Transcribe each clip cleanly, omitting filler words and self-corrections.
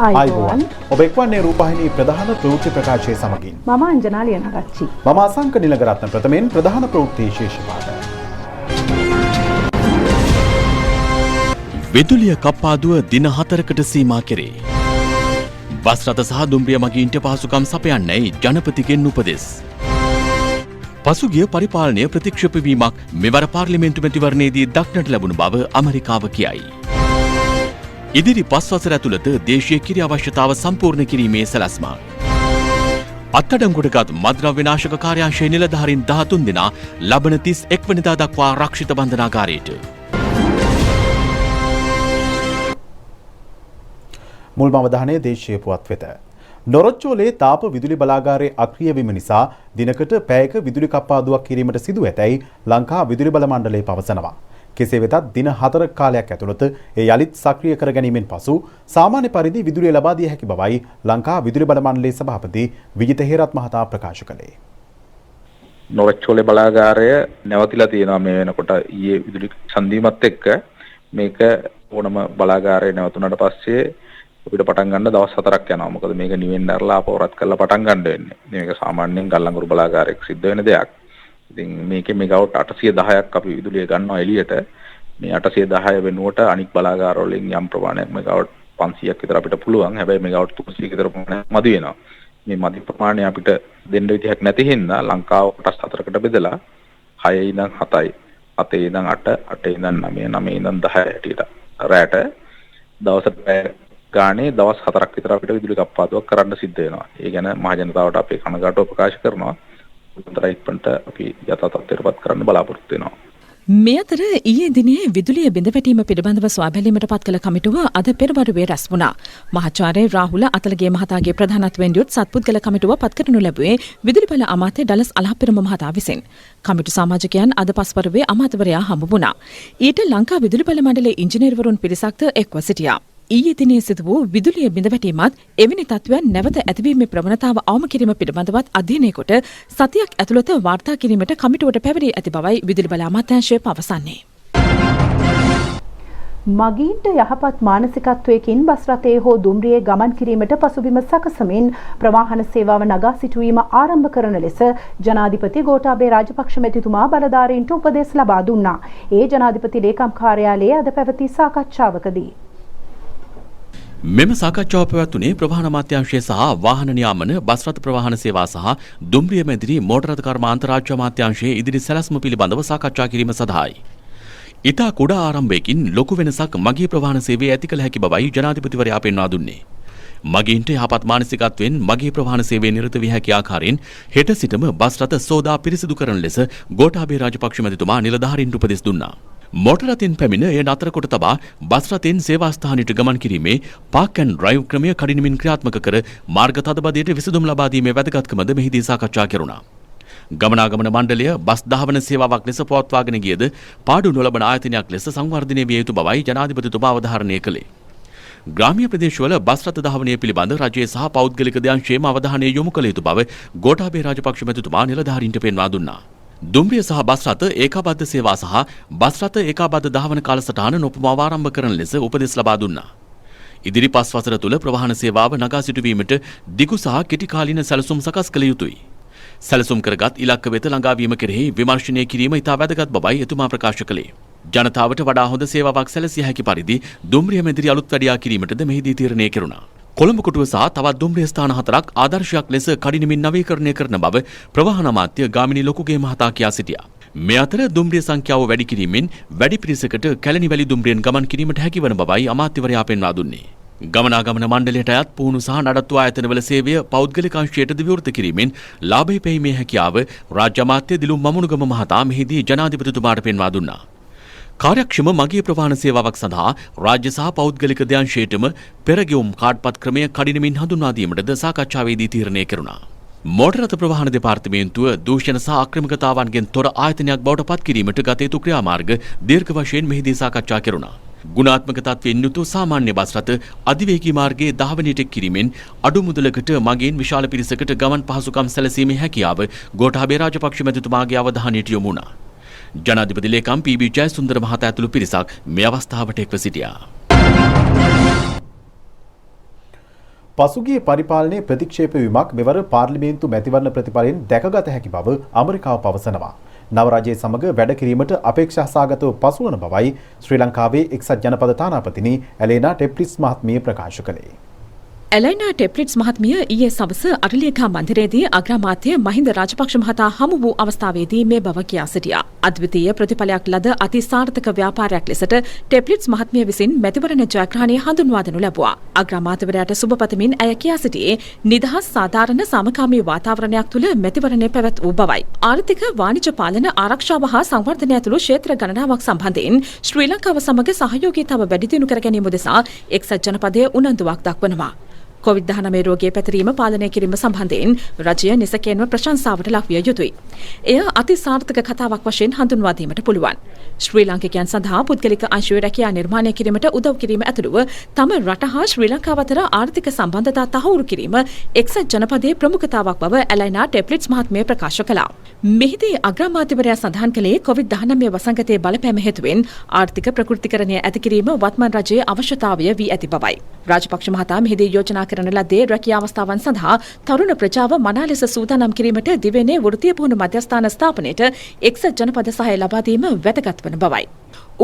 ආයුබෝවන් ඔබ එක්වන්නේ රූපවාහිනී ප්‍රධාන ප්‍රවෘත්ති ප්‍රකාශය සමගින් මම අංජනා ලියනගච්චි මම අසංක නිලගරත්න ප්‍රථමයෙන් ප්‍රධාන ප්‍රවෘත්ති ශීර්ෂපාද විදුලිය කප්පාදුව දින 4කට සීමා කෙරේ. බස් රථ සහ දුම්රිය මගීන්ට පහසුකම් සපයන්නයි ජනපතිගෙන් උපදෙස්. පසුගිය පරිපාලනය ප්‍රතික්ෂේප වීමක් මෙවර පාර්ලිමේන්තු මැතිවරණයේදී දක්නට ලැබුණු බව ඇමරිකාව කියයි. ඉදිරි 5 වසර ඇතුළත දේශීය කිරි අවශ්‍යතාව සම්පූර්ණ කිරීමේ සැලැස්ම. අත්අඩංගුවටගත් මද්‍රව්‍ය නාශක කාර්යාංශයේ නිලධාරීන් 13 දෙනා ලබන 31 වෙනිදා දක්වා ආරක්ෂිත බන්ධනාගාරයට. මුල්ම අවධානය දේශීය පුවත් වෙත. නොරොච්චෝලේ තාප විදුලි බලාගාරයේ අක්‍රිය වීම නිසා දිනකට පැයක විදුලි කප්පාදුවක් කිරීමට සිදු ඇතැයි ලංකා විදුලි බල මණ්ඩලය පවසනවා. කෙසේ වෙතත් දින 4ක කාලයක් ඇතුළත එය යලිත් සක්‍රිය කර ගැනීමෙන් පසු සාමාන්‍ය පරිදි විදුලිය ලබා දිය හැකි බවයි ලංකා විදුලි බල මණ්ඩලයේ සභාපති විජිත හේරත් මහතා ප්‍රකාශ කළේ. නොරොච්චෝලේ බලාගාරය නැවතිලා තියෙනවා මේ වෙනකොට ඊයේ විදුලි සංදීමත් එක්ක මේක ඕනම බලාගාරය නැවතුනට පස්සේ අපිට පටන් ගන්න දවස් 4ක් යනවා. මොකද මේක නිවෙන්න ඇරලා පවරත් කරලා පටන් ගන්න වෙන්නේ. මේක සාමාන්‍යයෙන් ගල්ලංගුරු බලාගාරයක සිද්ධ වෙන දෙයක්. ඉතින් මේකේ මෙගාවට් 810ක් අපි විදුලිය ගන්නවා එළියට. මේ 810 වෙනුවට අනික් බලාගාර වලින් යම් ප්‍රමාණයක් මෙගාවට් 500ක් විතර අපිට පුළුවන්. හැබැයි මෙගාවට් 300ක විතර ප්‍රමාණයක් මදි වෙනවා. මේ මදි ප්‍රමාණය අපිට දෙන්න විදිහක් නැති හින්දා ලංකාව කොටස් 4කට බෙදලා 6 ඉඳන් 7යි, 7 ඉඳන් 8, 8 ඉඳන් 9, 9 ඉඳන් 10 හැටියට රැට දවසට ගානේ දවස් 4ක් විතර අපිට විදුලි කප්පාදුවක් කරන්න සිද්ධ වෙනවා. ඒ ගැන මහ ජනතාවට අපේ කනගාටුව ප්‍රකාශ කරනවා. උන්තරයිප්පන්ට අපි යථා තත්ත්වයටපත් කරන්න බලාපොරොත්තු වෙනවා. මේ අතර ඊයේ දිනේ විදුලිය බිඳ වැටීම පිළිබඳව සොයාබැලීමට පත් කළ කමිටුව අද පෙරවරුවේ රැස් වුණා. මහාචාර්ය රාහුල අතලගේ මහතාගේ ප්‍රධානත්වයෙන් යුත් සත්පුද්ගල කමිටුව පත් කරනු ලැබුවේ විදුලි බල අමාත්‍ය ඩලස් අලහප්පිරම මහතා විසින්. කමිටු සමාජිකයන් අද පස්වරුවේ අමාත්‍යවරයා හමු වුණා. ඊට ලංකා විදුලි බල මණ්ඩලයේ ඉංජිනේරුවරුන් පිරිසක්ද එක්ව සිටියා. ඊයේ දිනේ සිදු වූ විදුලිය බිඳ වැටීමත් එවැනි තත්ත්වයන් නැවත ඇතිවීමේ ප්‍රවණතාව අවම කිරීම පිළිබඳවත් අධ්‍යයනය කොට සතියක් ඇතුළත වාර්තා කිරීමට කමිටුවට පැවරී ඇති බවයි විදුලි බල අමාත්‍යාංශය පවසන්නේ. මගීන්ට යහපත් මානසිකත්වයකින් බස් රථයේ හෝ දුම්රියේ ගමන් කිරීමට පසුබිම සකසමින් ප්‍රවාහන සේවාව නගා සිටුවීම ආරම්භ කරන ලෙස ජනාධිපති ගෝඨාභය රාජපක්ෂ මැතිතුමා බලධාරීන්ට උපදෙස් ලබා දුන්නා. ඒ ජනාධිපති ලේකම් කාර්යාලයේ අද පැවති සාකච්ඡාවකදී මෙම සාකච්ඡාව පැවැත්වුණේ ප්‍රවාහන අමාත්‍යාංශය සහ වාහන නියාමන බස් රථ ප්‍රවාහන සේවා සහ දුම්රිය මැදිරි මෝටර් රථ කර්ම අන්තර්රාජ්‍ය අමාත්‍යාංශයේ ඉදිරි සැලැස්ම පිළිබඳව සාකච්ඡා කිරීම සඳහායි. ඉතා කුඩා ආරම්භයකින් ලොකු වෙනසක් මගී ප්‍රවාහන සේවයේ ඇති කළ හැකි බවයි ජනාධිපතිවරයා පෙන්වා දුන්නේ. මගීන්ට යහපත් මානසිකත්වයෙන් මගී ප්‍රවාහන සේවයේ නිරත විය හැකි ආකාරයෙන් හෙට සිටම බස් රථ සෝදා පිරිසිදු කරන ලෙස ගෝඨාභය රාජපක්ෂ මැතිතුමා නිලධාරීන්ට උපදෙස් දුන්නා. මෝටර් රථයෙන් පැමිණ එය නතර කොට තබා බස් රථයෙන් සේවා ස්ථානයට ගමන් කිරීමේ පාක් ඇන්ඩ් ඩ්‍රයිව් ක්‍රමය කඩිනමින් ක්‍රියාත්මක කර මාර්ග තදබදයට විසඳුම් ලබා දීමේ වැදගත්කමද මෙහිදී සාකච්ඡා කෙරුණා. ගමනාගමන මණ්ඩලය බස් ධාවන සේවාවක් ලෙස පවත්වාගෙන ගියද පාඩු නොලබන ආයතනයක් ලෙස සංවර්ධනය විය යුතු බවයි ජනාධිපතිතුමා අවධාරණය කළේ. ග්‍රාමීය ප්‍රදේශවල බස් රථ ධාවනය පිළිබඳ රජයේ සහ පෞද්ගලික දයංශයේම අවධානය යොමු කළ යුතු බව ගෝඨාභය රාජපක්ෂ මැතිතුමා නිලධාරීන්ට පෙන්වා දුන්නා. දුම්රිය සහ බස් රථ ඒකාබද්ධ සේවා සහ බස් රථ ඒකාබද්ධ ධාවන කාලසටහන නොපමාව ආරම්භ කරන ලෙස උපදෙස් ලබා දුන්නා. ඉදිරි 5 වසර තුළ ප්‍රවාහන සේවාව නගා සිටුවීමට දිගු සහ කෙටි කාලීන සැලසුම් සකස් කළ යුතුයි. සැලසුම් කරගත් ඉලක්ක වෙත ළඟාවීම කෙරෙහි විමර්ශනය කිරීම ඉතා වැදගත් බවයි එතුමා ප්‍රකාශ කළේ. ජනතාවට වඩා හොඳ සේවාවක් සැලසිය හැකි පරිදි දුම්රිය මැදිරි අලුත් වැඩියා කිරීමටද මෙහිදී තීරණය කෙරුණා. කොළඹ කොටුව සහ තවත් දුම්රිය ස්ථාන 4ක් ආදර්ශයක් ලෙස කඩිනමින් නවීකරණය කරන බව ප්‍රවාහන අමාත්‍ය ගාමිණී ලොකුගේ මහතා කියා සිටියා. මේ අතර දුම්රිය සංඛ්‍යාව වැඩි කිරීමෙන් වැඩි පිරිසකට කැලණි වැලි දුම්රියෙන් ගමන් කිරීමට හැකිවන බවයි අමාත්‍යවරයා පෙන්වා දුන්නේ. ගමනාගමන මණ්ඩලයට අයත් පුහුණු සහ නඩත්තු ආයතනවල සේවය පෞද්ගලික අංශයටද විවෘත කිරීමෙන් ලාභය පෙීමේ හැකියාව රාජ්‍ය අමාත්‍ය දිලුම් මමුණුගම මහතා මෙහිදී ජනාධිපතිතුමාට පෙන්වා දුන්නා. කාර්යක්ෂම මගී ප්‍රවාහන සේවාවක් සඳහා රාජ්‍ය සහ පෞද්ගලික දයංශයටම පෙරගෙවුම් කාඩ්පත් ක්‍රමය කඩිනමින් හඳුන්වා දීමටද සාකච්ඡාවේදී තීරණය කෙරුණා. මෝටර් රථ ප්‍රවාහන දෙපාර්තමේන්තුව දූෂණ සහ අක්‍රමිකතාවන්ගෙන් තොර ආයතනයක් බවට පත් කිරීමට ගත යුතු ක්‍රියාමාර්ග දීර්ඝ වශයෙන් මෙහිදී සාකච්ඡා කෙරුණා. ගුණාත්මක තත්ත්වයෙන් යුතු සාමාන්‍ය බස් රථ අධිවේගී මාර්ගයේ ධාවනයට කිරීමෙන් අඩු මුදලකට මගින් විශාල පිරිසකට ගමන් පහසුකම් සැලසීමේ හැකියාව ගෝඨාභය රාජපක්ෂ මැතිතුමාගේ අවධානයට යොමු වුණා. ජනාධිපති ලේකම් පී.බී. ජයසුන්දර මහතා ඇතුළු පිරිසක් මේ අවස්ථාවට එක්ව සිටියා. පසුගිය පරිපාලනයේ ප්‍රතික්ෂේප වීමක් මෙවර පාර්ලිමේන්තු මැතිවරණ ප්‍රතිඵලයෙන් දැකගත හැකි බව ඇමරිකාව පවසනවා. නව රජයේ සමග වැඩ කිරීමට අපේක්ෂා සාගතව පසුවන බවයි ශ්‍රී ලංකාවේ එක්සත් ජනපද තානාපතිනි ඇලේනා ටෙප්ලිට්ස් මහත්මිය ප්‍රකාශ කළේ. ඇලයිනා ටෙප්ලිට්ස් මහත්මිය ඊයේ සවස අරලියගහ මන්දිරයේදී අග්‍රාමාත්‍ය මහින්ද රාජපක්ෂ මහතා හමු වූ අවස්ථාවේදී මේ බව කියා සිටියා. අද්විතීය ප්‍රතිඵලයක් ලද අති සාර්ථක ව්‍යාපාරයක් ලෙසට ටෙප්ලිට්ස් මහත්මිය විසින් මැතිවරණ ජයග්‍රහණය හඳුන්වා දෙනු ලැබුවා. අග්‍රාමාත්‍යවරයාට සුබ පතමින් ඇය කියා සිටියේ නිදහස් සාධාරණ සමකාමී වාතාවරණයක් තුළ මැතිවරණය පැවැත් වූ බවයි. ආර්ථික වාණිජ පාලන ආරක්ෂාව හා සංවර්ධනය ඇතුළු ක්ෂේත්‍ර ගණනාවක් සම්බන්ධයෙන් ශ්‍රී ලංකාව සමග සහයෝගීතාව වැඩි දියුණු කර ගැනීම උදෙසා එක්සත් ජනපදය උනන්දුවක් දක්වනවා. COVID-19 රෝගයේ පැතිරීම පාලනය කිරීම සම්බන්ධයෙන් රජය නිසකයෙන්ම ප්‍රශංසාවට ලක්විය යුතුයි. එය අති සාර්ථක කතාවක් වශයෙන් හඳුන්වා දීමට පුළුවන්. ශ්‍රී ලාංකිකයන් සඳහා පුද්ගලික අංශුවේ රැකියා නිර්මාණය කිරීමට උදව් කිරීම ඇතුළුව තම රට හා ශ්‍රී ලංකාව අතර ආර්ථික සම්බන්ධතා තහවුරු කිරීම එක්සත් ජනපදයේ ප්‍රමුඛතාවක් බව ඇලයිනා ටෙප්ලිට්ස් මහත්මිය ප්‍රකාශ කළා. මෙහිදී අග්‍රාමාත්‍යවරයා සඳහන් කළේ COVID-19 වසංගතයේ බලපෑම හේතුවෙන් ආර්ථික ප්‍රකෘතිකරණය ඇති කිරීම වත්මන් රජයේ අවශ්‍යතාවය වී ඇති බවයි. රාජපක්ෂ මහතා මෙහිදී යෝජනා කරන ලද්දේ රැකියා අවස්ථාවන් සඳහා තරුණ ප්‍රජාව මනා ලෙස සූදානම් කිරීමට දිවයිනේ වෘත්තීය පුහුණු මධ්‍යස්ථාන ස්ථාපනයට එක්සත් ජනපද සහාය ලබා දීම වැදගත් වන බවයි.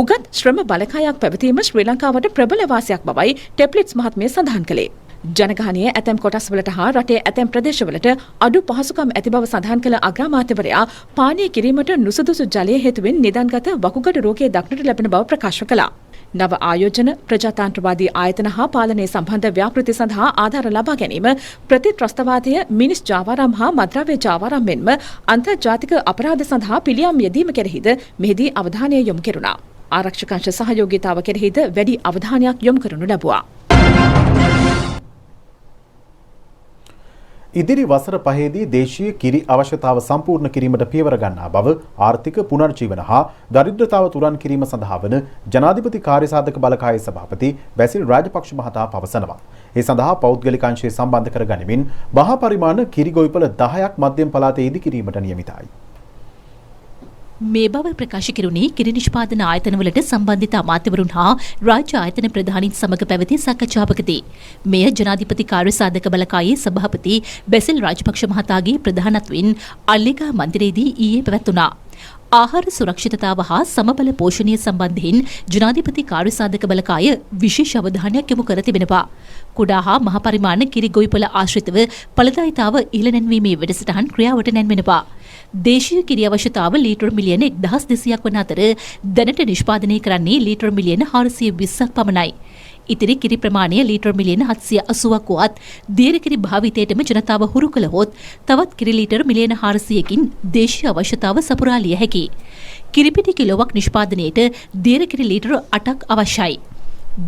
උගත් ශ්‍රම බලකායක් පැවතීම ශ්‍රී ලංකාවට ප්‍රබල වාසියක් බවයි ටෙප්ලිට්ස් මහත්මිය සඳහන් කළේ. ජනගහනයේ ඇතැම් කොටස්වලට හා රටේ ඇතැම් ප්‍රදේශවලට අඩු පහසුකම් ඇති බව සඳහන් කළ අග්‍රාමාත්‍යවරයා පානය කිරීමට නුසුදුසු ජලය හේතුවෙන් නිදන්ගත වකුගඩු රෝගය දක්නට ලැබෙන බව ප්‍රකාශ කළා. නව ආයෝජන ප්‍රජාතන්ත්‍රවාදී ආයතන හා පාලනය සම්බන්ධ ව්‍යාපෘති සඳහා ආධාර ලබා ගැනීම ප්‍රතිත්‍රස්තවාදය මිනිස් ජාවාරම් හා මද්‍රව්‍ය ජාවාරම් මෙන්ම අන්තර්ජාතික අපරාධ සඳහා පිළියම් යෙදීම කෙරෙහිද මෙහිදී අවධානය යොමු කෙරුණා. ආරක්ෂකංශ සහයෝගීතාව කෙරෙහිද වැඩි අවධානයක් යොමු කරනු ලැබුවා. ඉදිරි වසර පහේදී දේශීය කිරි අවශ්‍යතාව සම්පූර්ණ කිරීමට පියවර ගන්නා බව ආර්ථික පුනර්ජීවන හා දරිද්‍රතාව තුරන් කිරීම සඳහා වන ජනාධිපති කාර්යසාධක බලකායේ සභාපති බැසිල් රාජපක්ෂ මහතා පවසනවා. ඒ සඳහා පෞද්ගලික අංශය සම්බන්ධ කර ගනිමින් මහා පරිමාණ කිරි ගොවිපළ 10ක් මධ්‍යම පළාතේ ඉදි කිරීමට නියමිතයි. මේ බව ප්‍රකාශ කෙරුණේ කිරි නිෂ්පාදන ආයතනවලට සම්බන්ධිත අමාත්‍යවරුන් හා රාජ්‍ය ආයතන ප්‍රධානීන් සමග පැවති සාකච්ඡාවකදී. මෙය ජනාධිපති කාර්යසාධක බලකායේ සභාපති බැසිල් රාජපක්ෂ මහතාගේ ප්‍රධානත්වයෙන් අල්ලිගහ මන්දිරයේදී ඊයේ පැවැත්වුණා. ආහාර සුරක්ෂිතතාව හා සමබල පෝෂණය සම්බන්ධයෙන් ජනාධිපති කාර්යසාධක බලකාය විශේෂ අවධානයක් යොමු කර තිබෙනවා. කුඩා හා මහ පරිමාණ කිරි ගොවිපළ ආශ්‍රිතව ඵලදායීතාව ඉහළ නැන්වීමේ වැඩසටහන් ක්‍රියාවට නැන්වෙනවා. දේශීය කිරි අවශ්‍යතාව ලීටර් මිලියන 1200ක් වන අතර දැනට නිෂ්පාදනය කරන්නේ ලීටර් මිලියන 420ක් පමණයි. ඉතිරි කිරි ප්‍රමාණය ලීටර් මිලියන 780ක් වුවත් දියර කිරි භාවිතයටම ජනතාව හුරු කළහොත් තවත් කිරි ලීටර් මිලියන 400කින් දේශීය අවශ්‍යතාව සපුරාලිය හැකියි. කිරිපිටි කිලෝවක් නිෂ්පාදනයට දියර කිරි ලීටර් 8ක් අවශ්‍යයි.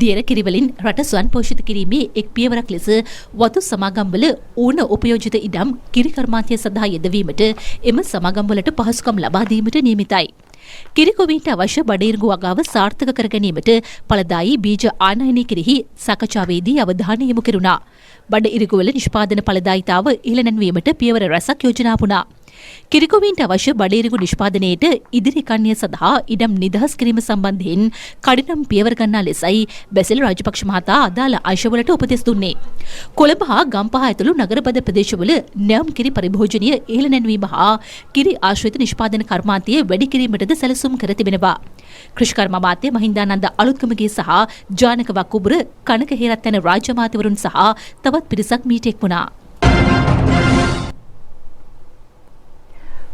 දියර කිරිවලින් රට ස්වයංපෝෂිත කිරීමේ එක් පියවරක් ලෙස වතු සමාගම්වල ඕන උපයෝජිත ඉඩම් කිරි කර්මාන්තය සඳහා යෙදවීමට එම සමාගම්වලට පහසුකම් ලබා දීමට නියමිතයි. කිරිගොවීන්ට අවශ්‍ය බඩඉර්ගු වගාව සාර්ථක කර ගැනීමට ඵලදායී බීජ ආනයනය කෙරෙහි සාකච්ඡාවේදී අවධානය යොමු කෙරුණා. බඩඉර්ගුවල නිෂ්පාදන ඵලදායීතාව ඉහළ නැන්වීමට පියවර රැසක් යෝජනා වුණා. කිරිගොවීන්ට අවශ්‍ය බඩඉර්ගු නිෂ්පාදනයට ඉදිරි කන්‍ය සඳහා ඉඩම් නිදහස් කිරීම සම්බන්ධයෙන් කඩිනම් පියවර ගන්නා ලෙසයි බැසිල් රාජපක්ෂ මහතා අදාළ අංශවලට උපදෙස් දුන්නේ. කොළඹ හා ගම්පහ ඇතුළු නගරබද ප්‍රදේශවල නැවුම් කිරි පරිභෝජනය ඉහළ නැන්වීම හා කිරි ආශ්‍රිත නිෂ්පාදන කර්මාන්තය වැඩි කිරීමටද සැලසුම් කර තිබෙනවා. කෘෂිකර්ම අමාත්‍ය මහින්දානන්ද අලුත්ගමගේ සහ ජානක වකුබුර කනක හේරත් යන රාජ්‍ය අමාත්‍යවරුන් සහ තවත් පිරිසක් මීට එක් වුණා.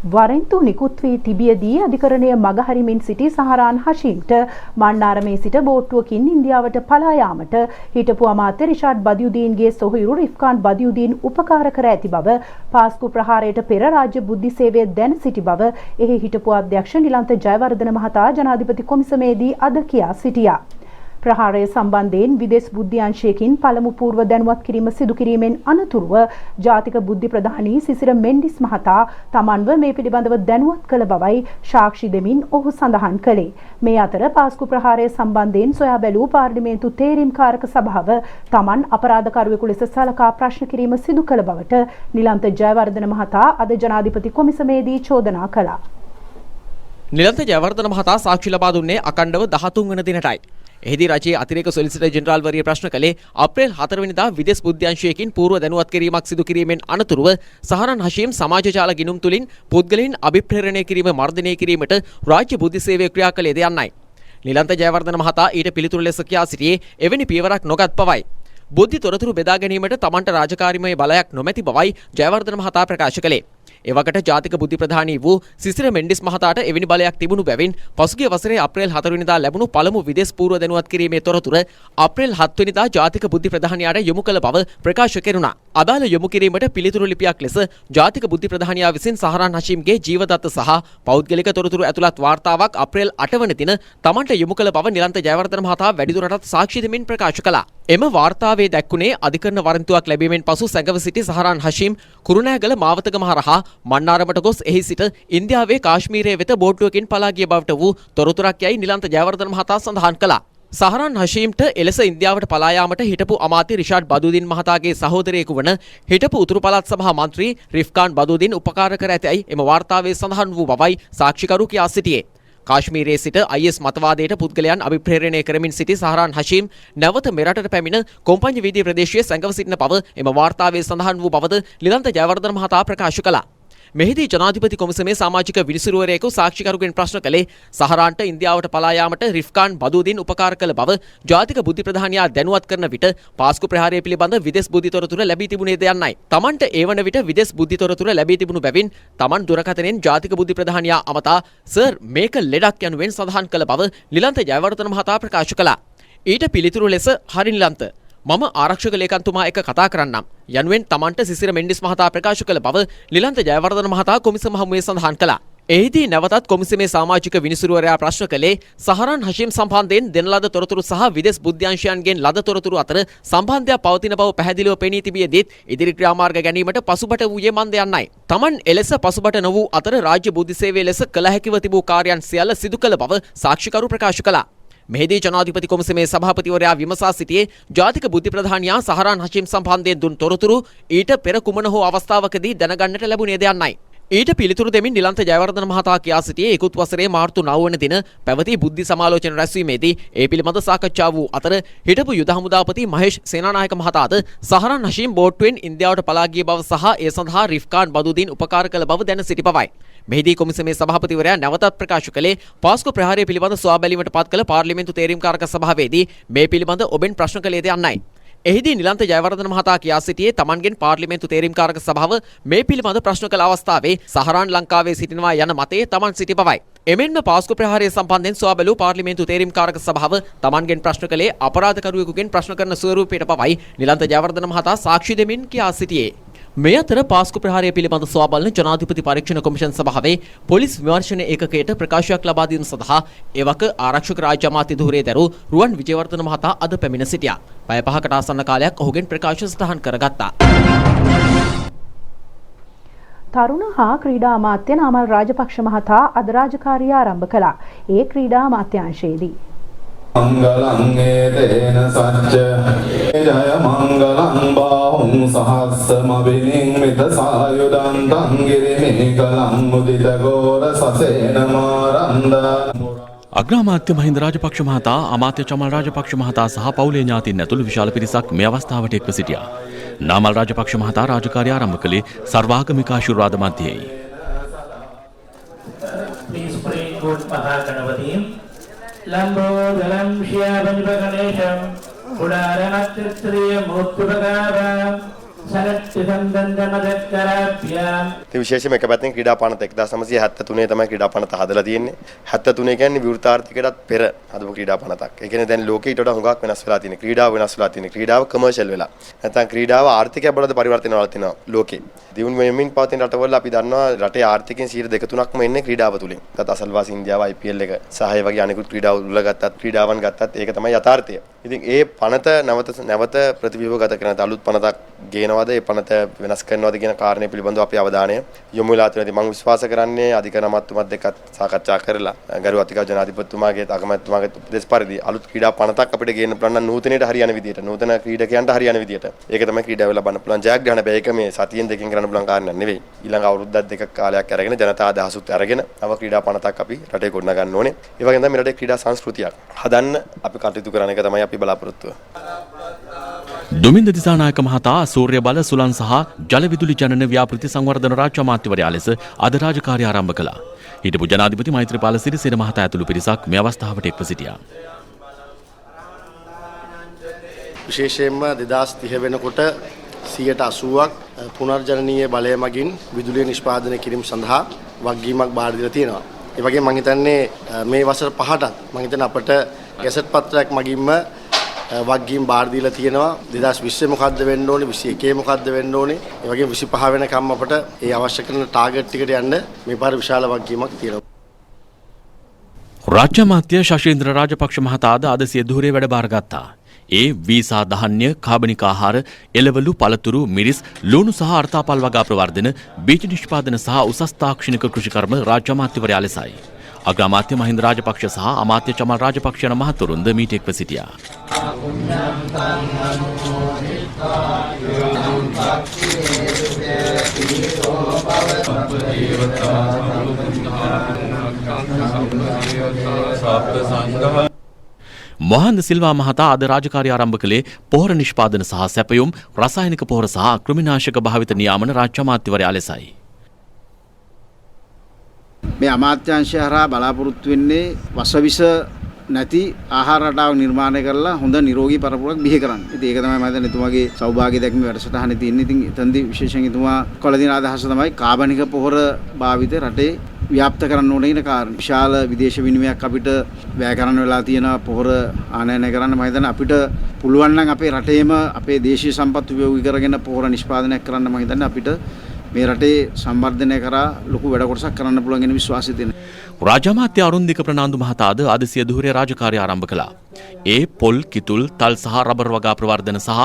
වරෙන්තු නිකුත් වී තිබියදී අධිකරණය මගහරිමින් සිටි සහරාන් හෂීම්ට මන්නාරමේ සිට බෝට්ටුවකින් ඉන්දියාවට පලා යාමට හිටපු අමාත්‍ය රිෂාඩ් බදියුදීන්ගේ සොහොයුරු රිෆ්කාන් බදියුදීන් උපකාර කර ඇති බව පාස්කු ප්‍රහාරයට පෙර රාජ්‍ය බුද්ධි සේවය දැන සිටි බව එහි හිටපු අධ්‍යක්ෂ නිලන්ත ජයවර්ධන මහතා ජනාධිපති කොමිසමේදී අද කියා සිටියා. ප්‍රහාරය සම්බන්ධයෙන් විදේශ බුද්ධි අංශයකින් පළමු පූර්ව දැනුවත් කිරීම සිදු කිරීමෙන් අනතුරුව ජාතික බුද්ධි ප්‍රධානී සිසිර මෙන්ඩිස් මහතා තමන්ව මේ පිළිබඳව දැනුවත් කළ බවයි සාක්ෂි දෙමින් ඔහු සඳහන් කළේ. මේ අතර පාස්කු ප්‍රහාරය සම්බන්ධයෙන් සොයා බැලූ පාර්ලිමේන්තු තේරීම්කාරක සභාව තමන් අපරාධකරුවෙකු ලෙස සලකා ප්‍රශ්න කිරීම සිදු කළ බවට නිලන්ත ජයවර්ධන මහතා අද ජනාධිපති කොමිසමේදී චෝදනා කළා. නිලන්ත ජයවර්ධන මහතා සාක්ෂි ලබා දුන්නේ අකණ්ඩව 13 වන දිනටයි. එහිදී රජයේ අතිරේක සොලිසිටර් ජෙනරාල්වරිය ප්‍රශ්න කළේ අප්‍රේල් 4 වෙනිදා විදේශ බුද්ධ්‍යංශයකින් పూర్ව දැනුවත් කිරීමක් සිදු කිරීමෙන් අනතුරුව සහරන් හෂීම් සමාජ ජාල ගිණුම් තුලින් පුද්ගලයන් අභිප්‍රේරණය කිරීම මර්ධනය කිරීමට රාජ්‍ය බුද්ධි සේවය ක්‍රියා කළේද යන්නයි. නිලන්ත ජයවර්ධන මහතා ඊට පිළිතුරු ලෙස කියා සිටියේ එවැනි පියවරක් නොගත් බවයි. බුද්ධි තොරතුරු බෙදා ගැනීමට තමන්ට රාජකාරීමය බලයක් නොමැති බවයි ජයවර්ධන මහතා ප්‍රකාශ කළේ. එවකට ජාතික බුද්ධි ප්‍රධානී වූ සිසිර මෙන්ඩිස් මහතාට එවැනි බලයක් තිබුණු බැවින් පසුගිය වසරේ අප්‍රේල් 4 වෙනිදා ලැබුණු පළමු විදේශ පූර්ව දැනුවත් කිරීමේ තොරතුර අප්‍රේල් 7 වෙනිදා ජාතික බුද්ධි ප්‍රධානියාට යොමු කළ බව ප්‍රකාශ කෙරුණා. අදාළ යොමු කිරීමට පිළිතුරු ලිපියක් ලෙස ජාතික බුද්ධි ප්‍රධානියා විසින් සහරන් හෂීම්ගේ ජීවදත්ත සහ පෞද්ගලික තොරතුරු ඇතුළත් වාර්තාවක් අප්‍රේල් 8 වන දින තමන්ට යොමු කළ බව නිලන්ත ජයවර්ධන මහතා වැඩිදුරටත් සාක්ෂි දෙමින් ප්‍රකාශ කළා. එම වාර්තාවේ දැක්ුණේ අධිකරණ වරන්තුවක් ලැබීමෙන් පසු සැඟව සිටි සහරන් හෂීම් කුරුණෑගල මාවතගම හරහා මන්නාරමට ගොස් එහි සිට ඉන්දියාවේ කාශ්මීරයේ වෙත බෝට්ටුවකින් පලා ගිය බවට වූ තොරතුරක් යයි නිලන්ත ජයවර්ධන මහතා සඳහන් කළා. සහරන් හෂීම්ට එලෙස ඉන්දියාවට පලා යාමට හිටපු අමාත්‍ය රිෂාඩ් බදුදින් මහතාගේ සහෝදරයෙකු වන හිටපු උතුරු පළාත් සභා මන්ත්‍රී රිෆ්කාන් බදුදින් උපකාර කර ඇතැයි එම වාර්තාවේ සඳහන් වූ බවයි සාක්ෂිකරු කියා සිටියේ. කාශ්මීරයේ සිට IS මතවාදයට පුද්ගලයන් අභිප්‍රේරණය කරමින් සිටි සහරන් හෂීම් නැවත මෙරටට පැමිණ කොම්පඤ්ඤ වීදියේ ප්‍රදේශයේ සැඟව සිටින බව එම වාර්තාවේ සඳහන් වූ බවද නිලන්ත ජයවර්ධන මහතා ප්‍රකාශ කළා. මෙහිදී ජනාධිපති කොමිසමේ සමාජික විනිසුරුවරයෙකු සාක්ෂිකරුගෙන් ප්‍රශ්න කළේ සහරාන්ට ඉන්දියාවට පලා යාමට රිෆ්කාන් බදුදින් උපකාර කළ බව ජාතික බුද්ධි ප්‍රධානියා දැනුවත් කරන විට පාස්කු ප්‍රහාරය පිළිබඳ විදේශ බුද්ධි තොරතුරු ලැබී තිබුණේද යන්නයි. තමන්ට ඒ වන විට විදේශ බුද්ධි තොරතුරු ලැබී තිබුණු බැවින් තමන් දුරකථනයෙන් ජාතික බුද්ධි ප්‍රධානියා අමතා සර් මේක ලෙඩක් යනුවෙන් සඳහන් කළ බව නිලන්ත ජයවර්ධන මහතා ප්‍රකාශ කළා. ඊට පිළිතුරු ලෙස හරි නිලන්ත මම ආරක්ෂක ලේකම්තුමා එක්ක කතා කරන්නම් යනුවෙන් තමන්ට සිසිර මෙන්ඩිස් මහතා ප්‍රකාශ කළ බව නිලන්ත ජයවර්ධන මහතා කොමිසම හමුවේ සඳහන් කළා. එහිදී නැවතත් කොමිසමේ සමාජික විනිසුරුවරයා ප්‍රශ්න කළේ සහරන් හෂීම් සම්බන්ධයෙන් දෙන ලද තොරතුරු සහ විදේශ බුද්ධ්‍යංශයන්ගෙන් ලද තොරතුරු අතර සම්බන්ධයක් පවතින බව පැහැදිලිව පෙනී තිබියදීත් ඉදිරි ක්‍රියාමාර්ග ගැනීමට පසුබට වූයේ මන්ද යන්නයි. තමන් එලෙස පසුබට නො වූ අතර රාජ්‍ය බුද්ධි සේවයේ ලෙස කළ හැකිව තිබූ කාර්යයන් සියල්ල සිදු කළ බව සාක්ෂිකරු ප්‍රකාශ කළා. මෙහිදී ජනාධිපති කොමිසමේ සභාපතිවරයා විමසා සිටියේ ජාතික බුද්ධි ප්‍රධානියා සහරන් හෂීම් සම්බන්ධයෙන් දුන් තොරතුරු ඊට පෙර කුමන හෝ අවස්ථාවකදී දැනගන්නට ලැබුණේද යන්නයි. ඊට පිළිතුරු දෙමින් නිලන්ත ජයවර්ධන මහතා කියා සිටියේ ඉකුත් වසරේ මාර්තු 9 වන දින පැවති බුද්ධි සමාලෝචන රැස්වීමේදී ඒ පිළිබඳ සාකච්ඡා වූ අතර හිටපු යුද හමුදාපති මහේෂ් සේනානායක මහතාද සහරන් හෂීම් බෝට්ටුවෙන් ඉන්දියාවට පලා ගිය බව සහ ඒ සඳහා රිෆ්කාන් බදුදින් උපකාර කළ බව දැන සිටි බවයි. මෙහිදී කොමිසමේ සභාපතිවරයා නැවතත් ප්‍රකාශ කළේ පාස්කු ප්‍රහාරය පිළිබඳ සොයාබැලීමට පත් කළ පාර්ලිමේන්තු තේරීම්කාරක සභාවේදී මේ පිළිබඳ ඔබෙන් ප්‍රශ්න කළේද යන්නයි. එහිදී නිලන්ත ජයවර්ධන මහතා කියා සිටියේ තමන්ගෙන් පාර්ලිමේන්තු තේරීම්කාරක සභාව මේ පිළිබඳ ප්‍රශ්න කළ අවස්ථාවේ සහරන් ලංකාවේ සිටිනවා යන මතයේ තමන් සිටි බවයි. එමෙන්ම පාස්කු ප්‍රහාරය සම්බන්ධයෙන් සොයාබැලූ පාර්ලිමේන්තු තේරීම්කාරක සභාව තමන්ගෙන් ප්‍රශ්න කළේ අපරාධකරුවෙකුගෙන් ප්‍රශ්න කරන ස්වරූපයට බවයි නිලන්ත ජයවර්ධන මහතා සාක්ෂි දෙමින් කියා සිටියේ. මේ අතර පාස්කු ප්‍රහාරය පිළිබඳ සොයා බලන ජනාධිපති පරීක්ෂණ කොමිෂන් සභාවේ පොලිස් විමර්ශන ඒකකයට ප්‍රකාශයක් ලබා දීම සඳහා එවක ආරක්ෂක රාජ්‍ය අමාත්‍ය ධුරේ දරූ රුවන් විජේවර්ධන මහතා අද පැමිණ සිටියා. පැය 5කට ආසන්න කාලයක් ඔහුගෙන් ප්‍රකාශ සටහන් කරගත්තා. තරුණ හා ක්‍රීඩා අමාත්‍ය නාමල් රාජපක්ෂ මහතා අද රාජකාරිය ආරම්භ කළා. ඒ ක්‍රීඩා අමාත්‍යාංශයේදී මංගලං ඒතේන සච්ච ජය මංගලං බාහුං සහස්සම විනිම්මිත සායුධං තං ගිරිමේකලං මුදිත ගෝර සසේන මාරන්ද අග්‍රාමාත්‍ය මහින්ද රාජපක්ෂ මහතා අමාත්‍ය චමල් රාජපක්ෂ මහතා සහ පවුලේ ඥාතීන් ඇතුළු විශාල පිරිසක් මේ අවස්ථාවට එක්ව සිටියා. නාමල් රාජපක්ෂ මහතා රාජකාරිය ආරම්භ කළේ සර්වාගමික ආශිර්වාද මැදයි. लंबोदरम श्यामनिभगणेशं पुडारनक्षत्रिय मूर्तिपगारं විශේෂයෙන්ම එක පැත්තෙන් ක්‍රීඩා පනත 1973 තමයි ක්‍රීඩා පනත හදලා තියෙන්නේ. 73 කියන්නේ විවෘත ආර්ථිකයටත් පෙර හදපු ක්‍රීඩා පනතක්. ඒ කියන්නේ දැන් ලෝකෙ ඊට වඩා හුඟක් වෙනස් වෙලා තියෙනවා. ක්‍රීඩාව වෙනස් වෙලා තියෙනවා. ක්‍රීඩාව කමර්ෂල් වෙලා. නැත්නම් ක්‍රීඩාව ආර්ථිකය බලද පරිවර්තන වෙලා තියෙනවා ලෝකෙ. දියුණු වෙමින් පවතින රටවල අපි දන්නවා රටේ ආර්ථිකයෙන් 2-3%ක්ම එන්නේ ක්‍රීඩාව තුලින්. තත් අසල්වාසී ඉන්දියාව IPL එක සහ ඒ වගේ අනෙකුත් ක්‍රීඩා උල්ලගත්තත් ක්‍රීඩාවන් ගත්තත් ඒක තමයි යථාර්ථය. ඉතින් ඒ පනත නැවත ප්‍රතිව්‍යුහගත කරන අලුත් පනතක් ගේනවාද ඒ පනත වෙනස් කරනවාද කියන කාරණේ පිළිබඳව අපේ අවධානය යොමු වෙලා තියෙනවා. මම විශ්වාස කරන්නේ අධිකරණ අමාත්‍යතුමත් එක්ක සාකච්ඡා කරලා ගරු අතිගෞරව ජනාධිපතිතුමාගේ අගමැතිතුමාගේ උපදෙස් පරිදි අලුත් ක්‍රීඩා පනතක් අපිට ගේන්න පුළුවන් නම් නූතනයට හරියන විදියට නූතන ක්‍රීඩකයන්ට හරියන විදියට ඒක තමයි ක්‍රීඩාව ලබන්න පුළුවන් ජයග්‍රහණ. හැබැයි ඒක මේ සතියෙන් දෙකකින් කරන්න පුළුවන් කාරණයක් නෙවෙයි. ඊළඟ අවුරුද්දක් දෙකක් කාලයක් අරගෙන ජනතා අදහසුත් අරගෙන නව ක්‍රීඩා පනතක් අපි රටේ ගොඩනගන්න ඕනේ. ඒ වගේම තමයි රටේ ක්‍රීඩා සංස්කෘතියක් හදන්න අපි කටයුතු කරන එක තමයි අපි බලාපොරොත්තු වෙන්නේ. දුමින්ද දිසානායක මහතා සූර්ය බල සුළං සහ ජල විදුලි ජනන ව්‍යාපෘති සංවර්ධන රාජ්‍ය අමාත්‍යවරයා ලෙස අද රාජකාරිය ආරම්භ කළා. හිටපු ජනාධිපති මෛත්‍රීපාල සිරිසේන මහතා ඇතුළු පිරිසක් මේ අවස්ථාවට එක්ව සිටියා. විශේෂයෙන්ම 2030 වෙනකොට 80%ක් පුනර්ජනනීය බලය මගින් විදුලිය නිෂ්පාදනය කිරීම සඳහා වගකීමක් බාර දීලා තියෙනවා. ඒ වගේම මම හිතන්නේ මේ වසර 5ටත් මම හිතන්නේ අපට ගැසට් පත්‍රයක් මගින්ම වගකීම් බාර දීලා තියෙනවා. 2020 මොකද්ද වෙන්න ඕනේ, 21 මොකද්ද වෙන්න ඕනේ. ඒ වගේම 25 වෙනකම් අපට ඒ අවශ්‍ය කරන ටාගට් එකට යන්න මේ පාර විශාල වගකීමක් තියෙනවා. රාජ්‍ය අමාත්‍ය ශෂීන්ද්‍ර රාජපක්ෂ මහතා අද සිය ධූරයේ වැඩ බාරගත්තා. ඒ වීසා ධාන්‍ය, කාබනික ආහාර, එළවලු, පළතුරු, මිරිස්, ලුණු සහ අර්ථාපල් වගා ප්‍රවර්ධන, බීජ නිෂ්පාදන සහ උසස් තාක්ෂණික කෘෂිකර්ම රාජ්‍ය අමාත්‍යවරයා ලෙසයි. අග්‍රාමාත්‍ය මහින්ද රාජපක්ෂ සහ අමාත්‍ය චමල් රාජපක්ෂ යන මහතුරුන්ද මීට එක්ව සිටියා. මොහන්ද සිල්වා මහතා අද රාජකාරිය ආරම්භ කළේ පොහොර නිෂ්පාදන සහ සැපයුම්, රසායනික පොහොර සහ කෘමිනාශක භාවිත නියාමන රාජ්‍ය අමාත්‍යවරයා ලෙසයි. මේ අමාත්‍යාංශය හරහා බලාපොරොත්තු වෙන්නේ වසවිස නැති ආහාර රටාවක් නිර්මාණය කරලා හොඳ නිරෝගී පරපුරක් බිහි කරන්න. ඉතින් ඒක තමයි මම හිතන්නේ එතුමාගේ සෞභාග්‍ය දැක්මේ වැඩසටහනේ තියෙන්නේ. ඉතින් එතනදී විශේෂයෙන් එතුමා කළ දින අදහස තමයි කාබනික පොහොර භාවිතය රටේ ව්‍යාප්ත කරන්න ඕන කියන කාරණේ. විශාල විදේශ විනිමයක් අපිට වැය කරන්න වෙලා තියෙන පොහොර ආනයනය කරන්න මම හිතන්නේ අපිට පුළුවන් නම් අපේ රටේම අපේ දේශීය සම්පත් උපයෝගී කරගෙන පොහොර නිෂ්පාදනයක් කරන්න මම හිතන්නේ අපිට මේ රටේ සම්වර්ධනය කරා ලොකු වැඩ කොටසක් කරන්න පුළුවන් කියන විශ්වාසය තියෙනවා. රාජ්‍ය අමාත්‍ය අරුන්දික ප්‍රනාන්දු මහතාද අද සිය ධූරයේ රාජකාරිය ආරම්භ කළා. ඒ පොල්, කිතුල්, තල් සහ රබර් වගා ප්‍රවර්ධන සහ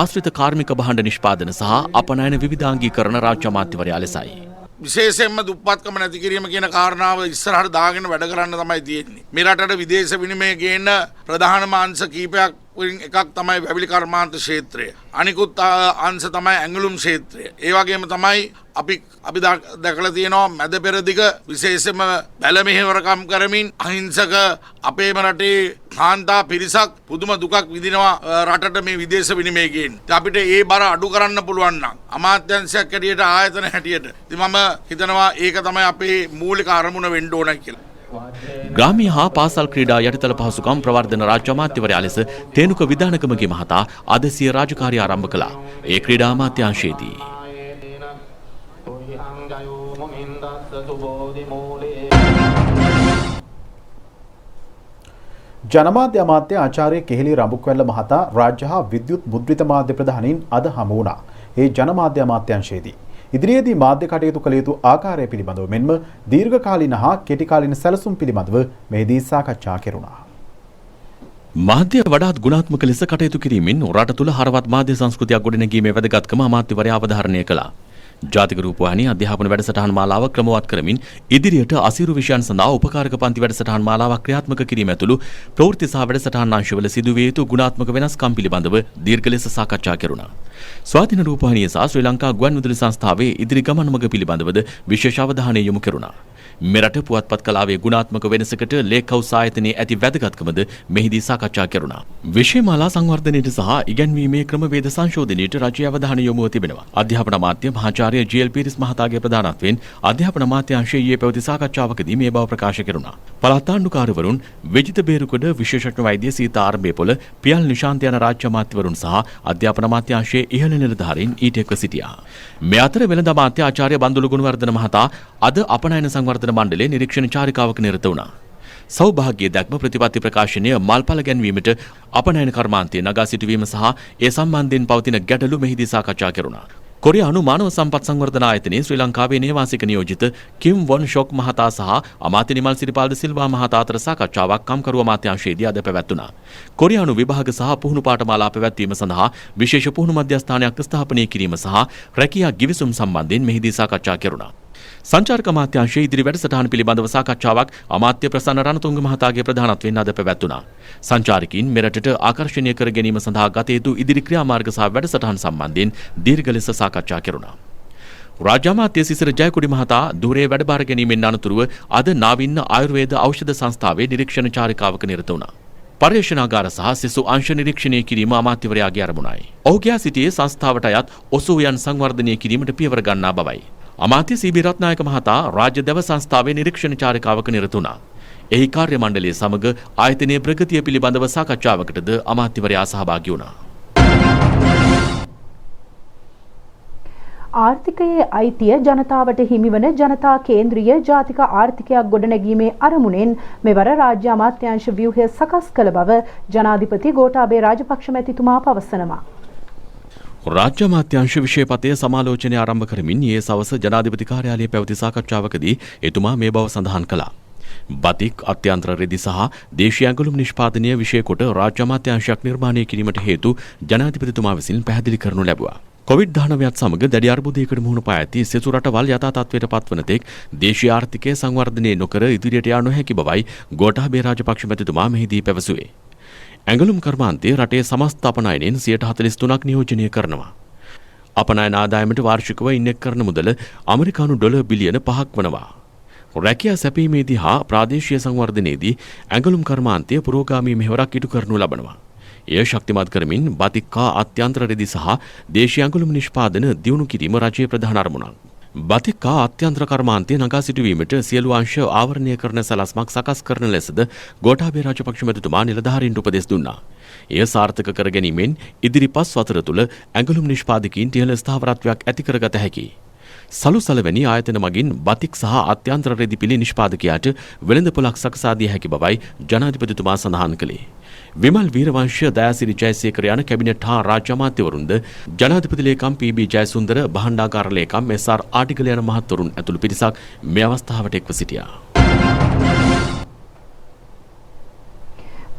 ආශ්‍රිත කාර්මික භාණ්ඩ නිෂ්පාදන සහ අපනයන විවිධාංගීකරණ රාජ්‍ය අමාත්‍යවරයා ලෙසයි. විශේෂයෙන්ම දුප්පත්කම නැති කිරීම කියන කාරණාව ඉස්සරහට දාගෙන වැඩ කරන්න තමයි තියෙන්නේ. මේ රටට විදේශ විනිමය ගේන්න ප්‍රධානම අංශ කීපයක් එකක් තමයි වැවිලි කර්මාන්ත ක්ෂේත්‍රය. අනිකුත් අංශ තමයි ඇඟලුම් ක්ෂේත්‍රය. ඒ වගේම තමයි අපි දැකලා තියෙනවා මැද පෙරදිග විශේෂයෙන්ම බැල මෙහෙවරකම් කරමින් අහිංසක අපේම රටේ කාන්තා පිරිසක් පුදුම දුකක් විඳිනවා රටට මේ විදේශ විනිමය ගේන්න. අපිට ඒ බර අඩු කරන්න පුළුවන් නම් අමාත්‍යාංශයක් හැටියට ආයතන හැටියට ඉතින් මම හිතනවා ඒක තමයි අපේ මූලික අරමුණ වෙන්න ඕන කියලා. ග්‍රාමීය හා පාසල් ක්‍රීඩා යටිතල පහසුකම් ප්‍රවර්ධන රාජ්‍ය අමාත්‍යවරයා ලෙස තේනුක විධානකමගේ මහතා අද සිය රාජකාරිය ආරම්භ කළා. ඒ ක්‍රීඩා අමාත්‍යාංශයේදී ජනමාධ්‍ය අමාත්‍ය ආචාර්ය කෙහෙලි රඹුක්වැල්ල මහතා රාජ්‍ය හා විද්‍යුත් මුද්‍රිත මාධ්‍ය ප්‍රධානීන් අද හමු වුණා. ඒ ජනමාධ්‍ය අමාත්‍යාංශයේදී ඉදිරියේදී මාධ්‍ය කටයුතු කළ යුතු ආකාරය පිළිබඳව මෙන්ම දීර්ඝකාලීන හා කෙටිකාලීන සැලසුම් පිළිබඳව මෙහිදී සාකච්ඡා කෙරුණා. මාධ්‍ය වඩාත් ගුණාත්මක ලෙස කටයුතු කිරීමෙන් රට තුළ හරවත් මාධ්‍ය සංස්කෘතියක් ගොඩනැගීමේ වැදගත්කම අමාත්‍යවරයා අවධාරණය කළා. ජාතික රූපවාහිනී අධ්‍යාපන වැඩසටහන් මාලාව ක්‍රමවත් කරමින් ඉදිරියට අසීරු විෂයන් සඳහා උපකාරක පන්ති වැඩසටහන් මාලාවක් ක්‍රියාත්මක කිරීම ඇතුළු ප්‍රවෘත්ති සහ වැඩසටහන් අංශවල සිදුවිය යුතු ගුණාත්මක වෙනස්කම් පිළිබඳව දීර්ඝ ලෙස සාකච්ඡා කෙරුණා. ස්වාධීන රූපවාහිනිය සහ ශ්‍රී ලංකා ගුවන්විදුලි සංස්ථාවේ ඉදිරි ගමන් මඟ පිළිබඳවද විශේෂ අවධානය යොමු කෙරුණා. මෙරට පුවත්පත් කලාවේ ගුණාත්මක වෙනසකට ලේක්හවුස් ආයතනයේ ඇති වැදගත්කමද මෙහිදී සාකච්ඡා කෙරුණා. විෂයමාලා සංවර්ධනයට සහ ඉගැන්වීමේ ක්‍රමවේද සංශෝධනයට රජයේ අවධානය යොමුව තිබෙනවා. අධ්‍යාපන අමාත්‍ය මහාචාර්ය ජී.එල්. පීරිස් මහතාගේ ප්‍රධානත්වයෙන් අධ්‍යාපන අමාත්‍යාංශයේ ඊයේ පැවති සාකච්ඡාවකදී මේ බව ප්‍රකාශ කෙරුණා. පළාත් ආණ්ඩුකාරවරුන් විජිත බේරුගොඩ විශේෂඥ වෛද්‍ය සීතා ආරම්භේපොළ පියල් නිශාන්ත යන රාජ්‍ය අමාත්‍යවරුන් සහ අධ්‍යාපන අමාත්‍යාංශයේ ඉහළ නිලධාරීන් ඊට එක්ව සිටියා. මේ අතර වෙළඳ අමාත්‍ය ආචාර්ය බන්දුල ගුණවර්ධන මහතා අද අපනයන සංවර්ධන මණ්ඩලයේ නිරීක්ෂණ චාරිකාවක නිරත වුණා. සෞභාග්‍ය දැක්ම ප්‍රතිපත්ති ප්‍රකාශනය මල්පල ගැන්වීමට අපනයන කර්මාන්තය නගා සිටුවීම සහ ඒ සම්බන්ධයෙන් පවතින ගැටලු මෙහිදී සාකච්ඡා කෙරුණා. කොරියානු මානව සම්පත් සංවර්ධන ආයතනයේ ශ්‍රී ලංකාවේ නේවාසික නියෝජිත කිම් වොන් ෂොක් මහතා සහ අමාත්‍ය නිමල් සිරිපාල් ද සිල්වා මහතා අතර සාකච්ඡාවක් කම්කරු අමාත්‍යාංශයේදී අද පැවැත්වුණා. කොරියානු විභාග සහ පුහුණු පාඨමාලා පැවැත්වීම සඳහා විශේෂ පුහුණු මධ්‍යස්ථානයක් ස්ථාපනය කිරීම සහ රැකියා ගිවිසුම් සම්බන්ධයෙන් මෙහිදී සාකච්ඡා කෙරුණා. සංචාරක අමාත්‍යාංශයේ ඉදිරි වැඩසටහන පිළිබඳව සාකච්ඡාවක් අමාත්‍ය ප්‍රසන්න රණතුංග මහතාගේ ප්‍රධානත්වයෙන් අද පැවැත්වුණා. සංචාරකීන් මෙරටට ආකර්ෂණීය කර ගැනීම සඳහා ගත යුතු ඉදිරි ක්‍රියාමාර්ග සහ වැඩසටහන් සම්බන්ධයෙන් දීර්ඝ ලෙස සාකච්ඡා කෙරුණා. රාජ්‍ය අමාත්‍ය සිසිර ජයකොඩි මහතා ධූරයේ වැඩබාර ගැනීමෙන් අනතුරුව අද නාවින්න ආයුර්වේද ඖෂධ සංස්ථාවේ නිරීක්ෂණ චාරිකාවක නිරත වුණා. පර්යේෂණාගාර සහ සිසු අංශ නිරීක්ෂණය කිරීම අමාත්‍යවරයාගේ අරමුණයි. ඔහුගේ සිටියේ සංස්ථාවට අයත් ඔසුයන් සංවර්ධනය කිරීමට පියවර ගන්නා බවයි. අමාත්‍ය සීබී රත්නායක මහතා රාජ්‍ය දැව සංස්ථාවේ නිරීක්ෂණ චාරිකාවක නිරත වුණා. එහි කාර්ය මණ්ඩලය සමග ආයතනයේ ප්‍රගතිය පිළිබඳව සාකච්ඡාවකටද අමාත්‍යවරයා සහභාගී වුණා. ආර්ථිකයේ අයිතිය ජනතාවට හිමිවන ජනතා කේන්ද්‍රීය ජාතික ආර්ථිකයක් ගොඩනැගීමේ අරමුණෙන් මෙවර රාජ්‍ය අමාත්‍යාංශ ව්‍යුහය සකස් කළ බව ජනාධිපති ගෝඨාභය රාජපක්ෂ මැතිතුමා පවසනවා. රාජ්‍ය අමාත්‍යාංශ විෂයපතය සමාලෝචනය ආරම්භ කරමින් ඊයේ සවස ජනාධිපති කාර්යාලයේ පැවති සාකච්ඡාවකදී එතුමා මේ බව සඳහන් කළා. බතික් අත්‍යන්තර රෙදි සහ දේශීය ඇඟලුම් නිෂ්පාදනය විෂය කොට රාජ්‍ය අමාත්‍යාංශයක් නිර්මාණය කිරීමට හේතු ජනාධිපතිතුමා විසින් පැහැදිලි කරනු ලැබුවා. කොවිඩ්-19ත් සමග දැඩි අර්බුදයකට මුහුණ පා ඇති සෙසු රටවල් යථා තත්ත්වයට පත්වන තෙක් දේශීය ආර්ථිකය සංවර්ධනය නොකර ඉදිරියට යා නොහැකි බවයි ගෝඨාභය රාජපක්ෂ මැතිතුමා මෙහිදී පැවසුවේ. ඇඟලුම් කර්මාන්තයේ රටේ සමස්ත අපනයනෙන් 43%ක් නියෝජනය කරනවා. අපනයන ආදායමට වාර්ෂිකව ඉන්නෙක් කරන මුදල ඇමරිකානු ඩොලර් බිලියන 5ක් වනවා. රැකියා සැපීමේදී හා ප්‍රාදේශීය සංවර්ධනයේදී ඇඟලුම් කර්මාන්තය පුරෝගාමී මෙහෙවරක් ඉටු කරනු ලබනවා. එය ශක්තිමත් කරමින් බතික්කා අත්‍යන්තර රෙදි සහ දේශීය ඇඟලුම් නිෂ්පාදන දියුණු කිරීම රජයේ ප්‍රධාන අරමුණක්. බතික්කා අත්‍යන්තර කර්මාන්තය නගා සිටුවීමට සියලු අංශ ආවරණය කරන සැලැස්මක් සකස් කරන ලෙසද ගෝඨාභය රාජපක්ෂ මැතිතුමා නිලධාරීන්ට උපදෙස් දුන්නා. එය සාර්ථක කර ගැනීමෙන් ඉදිරිපස් වසර තුළ ඇඟලුම් නිෂ්පාදකීන්ට ඉහළ ස්ථාවරත්වයක් ඇති කරගත හැකියි. සලුසලවැනි ආයතන මගින් බතික් සහ අත්‍යන්තර රෙදි පිළි නිෂ්පාදකයාට වෙළඳපොළක් සකසා දිය හැකි බවයි ජනාධිපතිතුමා සඳහන් කළේ. විමල් වීරවංශ දයාසිරි ජයසේකර යන කැබිනට් හා රාජ්‍ය අමාත්‍යවරුන්ද ජනාධිපති ලේකම් පී.බී. ජයසුන්දර භාණ්ඩාගාර ලේකම් එස්.ආර්. ආටිගල යන මහත්වරුන් ඇතුළු පිරිසක් මේ අවස්ථාවට එක්ව සිටියා.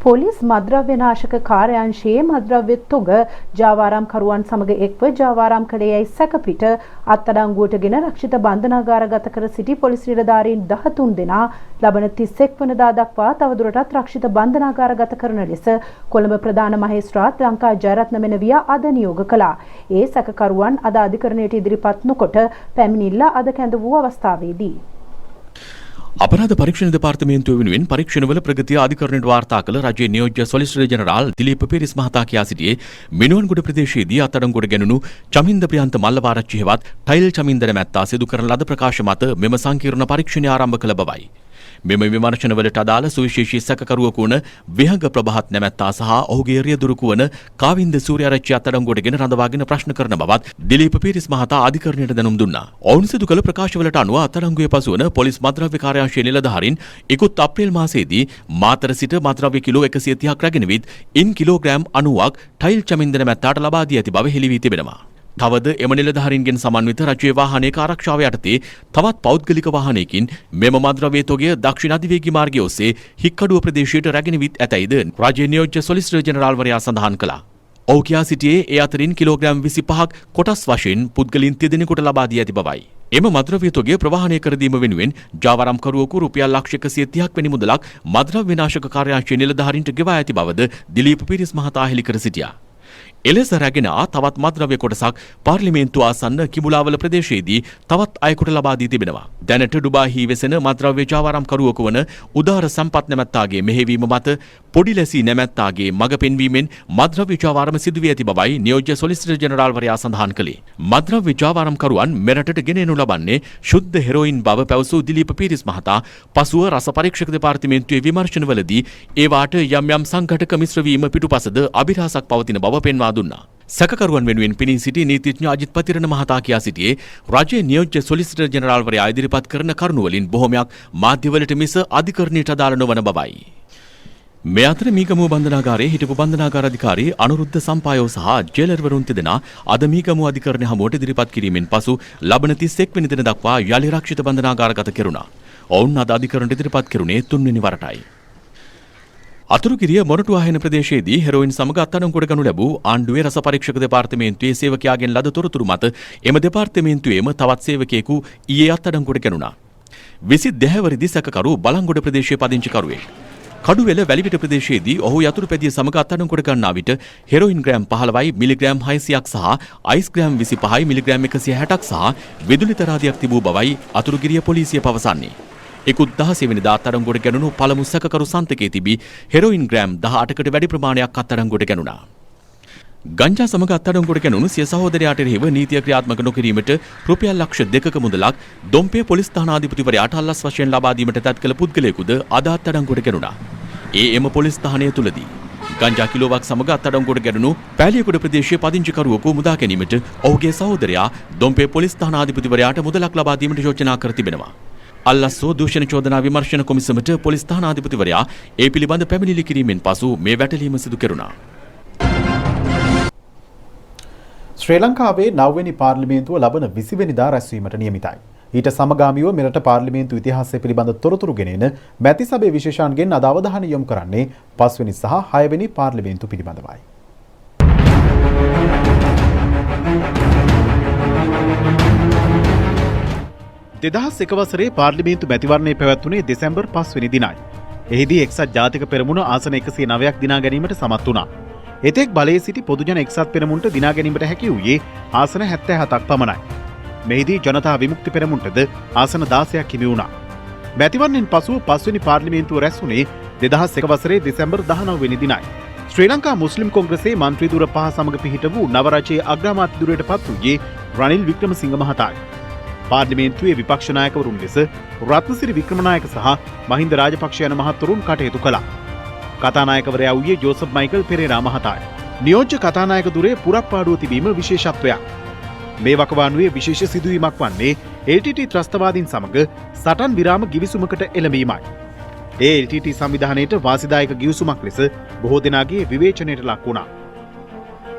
පොලිස් මද්‍රව්‍ය නාශක කාර්යාංශයේ මද්‍රව්‍ය තොග ජාවාරම්කරුවන් සමග එක්ව ජාවාරම් කළේ යයි සැකපිට අත්අඩංගුවටගෙන රක්ෂිත බන්ධනාගාරගත කර සිටි පොලිස් නිලධාරීන් 13 දෙනා ලබන 31 වනදා දක්වා තවදුරටත් රක්ෂිත බන්ධනාගාරගත කරන ලෙස කොළඹ ප්‍රධාන මහේස්ත්‍රාත් ලංකා ජයරත්න මෙනවියා අද නියෝග කළා. ඒ සැකකරුවන් අද අධිකරණයට ඉදිරිපත් නොකොට පැමිණිල්ල අද කැඳ වූ අවස්ථාවේදී අපරාධ පරීක්ෂණ දෙපාර්තමේන්තුව වෙනුවෙන් පරීක්ෂණවල ප්‍රගතිය අධිකරණයට වාර්තා කළ රජයේ නියෝජ්‍ය සොලිසිටර් ජෙනරාල් දිලීප් පීරිස් මහතා කියා සිටියේ මිනුවන්ගොඩ ප්‍රදේශයේදී අත්අඩංගුවට ගැනුණු චමින්ද ප්‍රියන්ත මල්ලවාරච්චි හෙවත් ටයිල් චමින්ද නැමැත්තා සිදු කරන ලද ප්‍රකාශ මත මෙම සංකීර්ණ පරීක්ෂණය ආරම්භ කළ බවයි. මෙම විමර්ශනවලට අදාළ සුවිශේෂී සැකකරුවෙකු වන විහඟ ප්‍රභාත් නැමැත්තා සහ ඔහුගේ රියදුරුකු වන කාවින්ද සූර්යාරච්චි අත්අඩංගුවටගෙන රඳවාගෙන ප්‍රශ්න කරන බවත් දිලීප් පීරිස් මහතා අධිකරණයට දැනුම් දුන්නා. ඔවුන් සිදු කළ ප්‍රකාශවලට අනුව අත්අඩංගුවේ පසුවන පොලිස් මද්‍රව්‍ය කාර්යාංශයේ නිලධාරීන් ඉකුත් අප්‍රේල් මාසයේදී මාතර සිට මද්‍රව්‍ය කිලෝ 130ක් රැගෙන විත් ඉන් කිලෝග්‍රෑම් 90ක් ටයිල් චමින්ද නැමැත්තාට ලබා දී ඇති බව හෙළි වී තිබෙනවා. තවද එම නිලධාරීන්ගෙන් සමන්විත රජයේ වාහනයක ආරක්ෂාව යටතේ තවත් පෞද්ගලික වාහනයකින් මෙම මද්‍රව්‍ය තොගය දක්ෂිණ අධිවේගී මාර්ගය ඔස්සේ හික්කඩුව ප්‍රදේශයට රැගෙන විත් ඇතැයිද රජයේ නියෝජ්‍ය සොලිසිටර් ජෙනරාල්වරයා සඳහන් කළා. ඔහු කියා සිටියේ ඒ අතරින් කිලෝග්‍රෑම් 25ක් කොටස් වශයෙන් පුද්ගලින් 30 දෙනෙකුට ලබා දී ඇති බවයි. එම මද්‍රව්‍ය තොගය ප්‍රවාහනය කර දීම වෙනුවෙන් ජාවාරම්කරුවෙකු රුපියල් ලක්ෂ 130ක් වැනි මුදලක් මද්‍රව්‍ය විනාශක කාර්යාංශයේ නිලධාරීන්ට ගෙවා ඇති බවද දිලීප් පීරිස් මහතා හෙළි කර සිටියා. එලෙස රැගෙන තවත් මද්‍රව්‍ය කොටසක් පාර්ලිමේන්තුව ආසන්න කිඹුලාවල ප්‍රදේශයේදී තවත් අයෙකුට ලබා දී තිබෙනවා. දැනට ඩුබායිහි වෙසෙන මද්‍රව්‍ය ජාවාරම්කරුවෙකු වන උදාර සම්පත් නැමැත්තාගේ මෙහෙයවීම මත පොඩි ලැසි නැමැත්තාගේ මඟ පෙන්වීමෙන් මද්‍රව්‍ය ජාවාරම සිදු වී ඇති බවයි නියෝජ්‍ය සොලිසිටර් ජෙනරාල්වරයා සඳහන් කළේ. මද්‍රව්‍ය ජාවාරම්කරුවන් මෙරටට ගෙන එනු ලබන්නේ ශුද්ධ හෙරෝයින් බව පැවසූ දිලීප් පීරිස් මහතා පසුව රස පරීක්ෂක දෙපාර්තමේන්තුවේ විමර්ශනවලදී ඒවාට යම් යම් සංඝටක මිශ්‍ර වීම පිටුපසද අභිරහසක් පවතින බව පෙන්වා දුන්නා. සැකකරුවන් වෙනුවෙන් පිනී සිටි නීතිඥ අජිත් පතිරණ මහතා කියා සිටියේ රජයේ නියෝජ්‍ය සොලිසිටර් ජෙනරාල්වරයා ඉදිරිපත් කරන කරුණු වලින් බොහොමයක් මාධ්‍යවලට මිස අධිකරණයට අදාළ නොවන බවයි. මේ අතර මීගමුව බන්ධනාගාරයේ හිටපු බන්ධනාගාර අධිකාරී අනුරුද්ධ සම්පායෝ සහ ජේලර්වරුන් තිදෙනා අද මීගමුව අධිකරණය හමුවට ඉදිරිපත් කිරීමෙන් පසු ලබන 31 වෙනි දින දක්වා යලි රක්ෂිත බන්ධනාගාරගත කෙරුණා. ඔවුන් අද අධිකරණයට ඉදිරිපත් කෙරුණේ 3 වෙනි වරටයි. අතුරුගිරිය මොරටු ආයන ප්‍රදේශයේදී හෙරොයින් සමග අත්අඩංගුවට ගනු ලැබූ ආණ්ඩුවේ රස පරීක්ෂක දෙපාර්තමේන්තුවේ සේවකයාගෙන් ලද තොරතුරු මත එම දෙපාර්තමේන්තුවේම තවත් සේවකයෙකු ඊයේ අත්අඩංගුවට ගැනුණා. 22 වරිදි සැකකරු බලංගොඩ ප්‍රදේශයේ පදිංචිකරුවෙක්. කඩුවෙල වැලිවිට ප්‍රදේශයේදී ඔහු යතුරු පැදිය සමග අත්අඩංගුවට ගන්නා විට හෙරොයින් ග්‍රෑම් 15යි මිලිග්‍රෑම් 600ක් සහ අයිස් ග්‍රෑම් 25යි මිලිග්‍රෑම් 160ක් සහ විදුලි තරාදියක් තිබූ බවයි අතුරුගිරිය පොලිසිය පවසන්නේ. ඉකුත් 16 වෙනිදා අත්අඩංගුවට ගැනුණු පළමු සැකකරු සන්තකයේ තිබී හෙරොයින් ග්‍රෑම් 18කට වැඩි ප්‍රමාණයක් අත්අඩංගුවට ගැනුණා. ගංජා සමග අත්අඩංගුවට ගැනුණු සිය සහෝදරයාට එරෙහිව නීතිය ක්‍රියාත්මක නොකිරීමට රුපියල් ලක්ෂ 2ක මුදලක් දොම්පේ පොලිස් ස්ථානාධිපතිවරයාට අල්ලස් වශයෙන් ලබා දීමට තත් කළ පුද්ගලයෙකුද අද අත්අඩංගුවට ගැනුණා. එම පොලිස් ස්ථානය තුලදී ගංජා කිලෝවක් සමග අත්අඩංගුවට ගැනුණු පෑලියගොඩ ප්‍රදේශයේ පදිංචිකරුවෙකු මුදා ගැනීමට ඔහුගේ සහෝදරයා දොම්පේ පොලිස් ස්ථානාධිපතිවරයාට මුදලක් ලබා දීමට යෝජනා කර තිබෙනවා. අල්ලස්සෝ දූෂණ චෝදනා විමර්ශන කොමිසමට පොලිස් ස්ථානාධිපතිවරයා ඒ පිළිබඳ පැමිණිලි කිරීමෙන් පසු මේ වැටලීම සිදු කෙරුණා. ශ්‍රී ලංකාවේ 9 වෙනි පාර්ලිමේන්තුව ලබන 20 වෙනිදා රැස්වීමට නියමිතයි. ඊට සමගාමීව මෙරට පාර්ලිමේන්තු ඉතිහාසය පිළිබඳ තොරතුරු ගෙනෙන මැති සභේ විශේෂාන්ගෙන් අද අවධානය යොමු කරන්නේ 5 වෙනි සහ 6 වෙනි පාර්ලිමේන්තු පිළිබඳවයි. දෙදහස් එක වසරේ පාර්ලිමේන්තු මැතිවරණය පැවැත්වුණේ දෙසැම්බර් 5 වෙනි දිනයි. එහිදී එක්සත් ජාතික පෙරමුණ ආසන 109ක් දිනා ගැනීමට සමත් වුණා. එතෙක් බලයේ සිටි පොදුජන එක්සත් පෙරමුණට දිනා ගැනීමට හැකි වූයේ ආසන 77ක් පමණයි. මෙහිදී ජනතා විමුක්ති පෙරමුණටද ආසන 16ක් හිමි වුණා. මැතිවරණයෙන් පසුව 5 වෙනි පාර්ලිමේන්තුව රැස් වුණේ 2001 වසරේ දෙසැම්බර් 19 වෙනි දිනයි. ශ්‍රී ලංකා මුස්ලිම් කොංග්‍රසයේ මන්ත්‍රී දුර 5 සමග පිහිට වූ නව රජයේ අග්‍රාමාත්‍ය දුරයට පත් වූයේ රනිල් වික්‍රමසිංහ මහතායි. පාර්ලිමේන්තුවේ විපක්ෂ නායකවරුන් ලෙස රත්නසිරි වික්‍රමනායක සහ මහින්ද රාජපක්ෂ යන මහත්වරුන් කටයුතු කළා. කතානායකවරයා වූයේ ජෝසප් මයිකල් පෙරේරා මහතායි. නියෝජ්‍ය කතානායක දුරේ පුරප්පාඩුව තිබීම විශේෂත්වයක්. මේ වකවානුවේ විශේෂ සිදුවීමක් වන්නේ LTT ත්‍රස්තවාදීන් සමග සටන් විරාම ගිවිසුමකට එළඹීමයි. ඒ LTT සංවිධානයට වාසිදායක ගිවිසුමක් ලෙස බොහෝ දෙනාගේ විවේචනයට ලක් වුණා.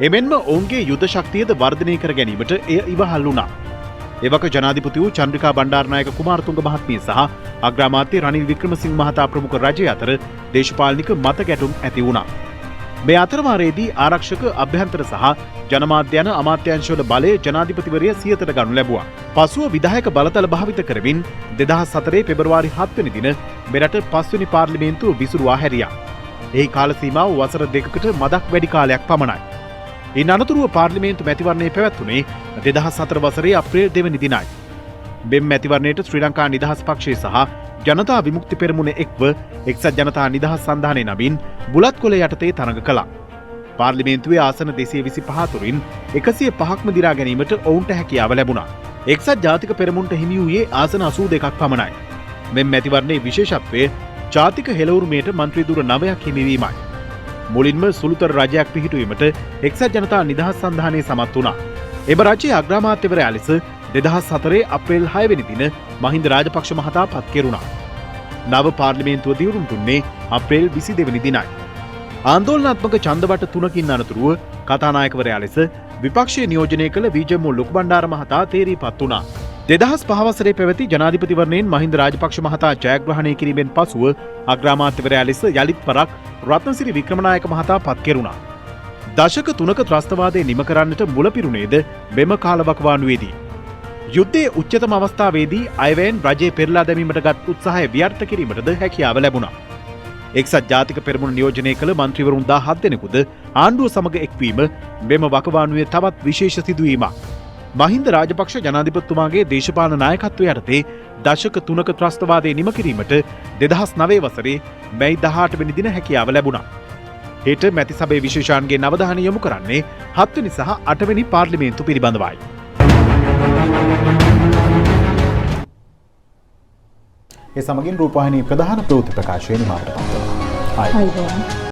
එමෙන්ම ඔවුන්ගේ යුද ශක්තියද වර්ධනය කර ගැනීමට එය ඉවහල් වුණා. එවක ජනාධිපති වූ චන්ද්‍රිකා බණ්ඩාරනායක කුමාරතුංග මහත්මිය සහ අග්‍රාමාත්‍ය රනිල් වික්‍රමසිංහ මහතා ප්‍රමුඛ රජය අතර දේශපාලනික මත ගැටුම් ඇති වුණා. මේ අතරමාරයේදී ආරක්ෂක අභ්‍යන්තර සහ ජනමාධ්‍ය යන අමාත්‍යාංශවල බලය ජනාධිපතිවරිය සියතට ගනු ලැබුවා. පසුව විධායක බලතල භාවිත කරමින් 2004 පෙබරවාරි 7 වෙනි දින මෙරට 5 වෙනි පාර්ලිමේන්තුව විසුරුවා හැරියා. එහි කාල සීමාව වසර 2කට මදක් වැඩි කාලයක් පමණයි. ඉන් අනතුරුව පාර්ලිමේන්තු මැතිවරණය පැවැත්වුණේ 2004 වසරේ අප්‍රේල් 2 වෙනි දිනයි. මෙම මැතිවරණයට ශ්‍රී ලංකා නිදහස් පක්ෂය සහ ජනතා විමුක්ති පෙරමුණ එක්ව එක්සත් ජනතා නිදහස් සන්ධානය නමින් බුලත් කොළ යටතේ තරඟ කළා. පාර්ලිමේන්තුවේ ආසන 225 තුරින් 105ක්ම දිරා ගැනීමට ඔවුන්ට හැකියාව ලැබුණා. එක්සත් ජාතික පෙරමුණට හිමි වූයේ ආසන 82ක් පමණයි. මෙම මැතිවරණයේ විශේෂත්වය ජාතික හෙළවුරුමේට මන්ත්‍රී දුර 9ක් හිමිවීමයි. මුලින්ම සුළුතර රජයක් පිහිටුවීමට එක්සත් ජනතා නිදහස් සන්ධානය සමත් වුණා. එම රජයේ අග්‍රාමාත්‍යවරයා ලෙස 2004 අප්‍රේල් 6 වෙනි දින මහින්ද රාජපක්ෂ මහතා පත් කෙරුණා. නව පාර්ලිමේන්තුව දියුණුම් දුන්නේ අප්‍රේල් 22 වෙනි දිනයි. ආන්දෝලනාත්මක ඡන්දවට 3කින් අනතුරුව කතානායකවරයා ලෙස විපක්ෂයේ නියෝජනය කළ විජයමු ලොකුබණ්ඩාර මහතා තේරීපත් වුණා. 2005 වසරේ පැවති ජනාධිපතිවරණයෙන් මහින්ද රාජපක්ෂ මහතා ජයග්‍රහණය කිරීමෙන් පසුව අග්‍රාමාත්‍යවරයා ලෙස යලිත් වරක් රත්නසිරි වික්‍රමනායක මහතා පත් කෙරුණා. දශක 3ක ත්‍රස්තවාදය නිම කරන්නට මුලපිරුණේද මෙම කාලවකවානුවේදී. යුද්ධයේ උච්චතම අවස්ථාවේදී අයවැයෙන් රජයේ පෙරලා දැමීමට ගත් උත්සාහය ව්‍යර්ථ කිරීමටද හැකියාව ලැබුණා. එක්සත් ජාතික පෙරමුණ නියෝජනය කළ මන්ත්‍රීවරුන් 17 දෙනෙකුද ආණ්ඩුව සමග එක්වීම මෙම වකවානුවේ තවත් විශේෂ සිදුවීමක්. මහින්ද රාජපක්ෂ ජනාධිපතිතුමාගේ දේශපාලන නායකත්වය යටතේ දශක 3ක ත්‍රස්තවාදය නිම කිරීමට 2009 වසරේ මැයි 18 වෙනි දින හැකියාව ලැබුණා. හෙට මැති සභේ විශේෂාන්ගේ අවධානය යොමු කරන්නේ 7 වෙනි සහ 8 වෙනි පාර්ලිමේන්තු පිළිබඳවයි. ඒ සමගින් රූපවාහිනී ප්‍රධාන ප්‍රවෘත්ති ප්‍රකාශය නිමාවට පත් වෙනවා.